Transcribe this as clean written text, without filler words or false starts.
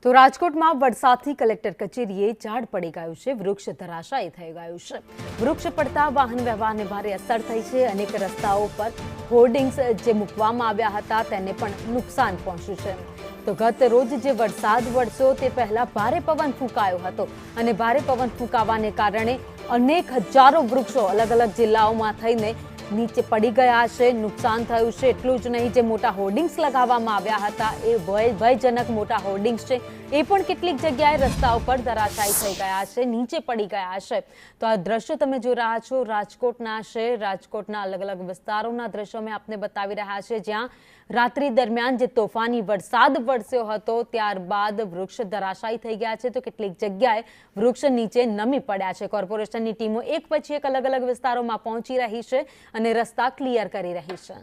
તો રાજકોટમાં વરસાદથી કલેક્ટર કચેરીએ ઝાડ પડી ગયું છે, વૃક્ષ ધરાશાયી થઈ ગયું છે। વૃક્ષ પડતા વાહન વ્યવહારને ભારે અસર થઈ છે। અનેક રસ્તાઓ પર હોર્ડિંગ્સ જે મૂકવામાં આવ્યા હતા તેને પણ નુકસાન પહોંચ્યું છે। તો ગત રોજ જે વરસાદ વરસ્યો તે પહેલા ભારે પવન ફૂંકાયો હતો અને ભારે પવન ફૂંકાવાને કારણે અનેક હજારો વૃક્ષો અલગ અલગ જિલ્લાઓમાં થઈને નીચે પડી ગયા છે, નુકસાન થયું છે। એટલું જ નહીં, જે મોટા હોર્ડિંગ્સ લગાવવામાં આવ્યા હતા એ ભયજનક મોટા હોર્ડિંગ્સ છે એ પણ કેટલીક જગ્યાએ રસ્તાઓ પર ધરાશાયી થઈ ગયા છે, નીચે પડી ગયા છે। તો આ દ્રશ્યો તમે જોઈ રહ્યા છો રાજકોટના છે। રાજકોટના અલગ અલગ વિસ્તારોના દ્રશ્યો મેં આપને બતાવી રહ્યા છે, જ્યાં રાત્રિ દરમિયાન જે તોફાની વરસાદ વરસ્યો હતો ત્યારબાદ વૃક્ષ ધરાશાયી થઈ ગયા છે। તો કેટલીક જગ્યાએ વૃક્ષ નીચે નમી પડ્યા છે। કોર્પોરેશનની ટીમો એક પછી એક અલગ અલગ વિસ્તારોમાં પહોંચી રહી છે અને રસ્તા ક્લિયર કરી રહી છે।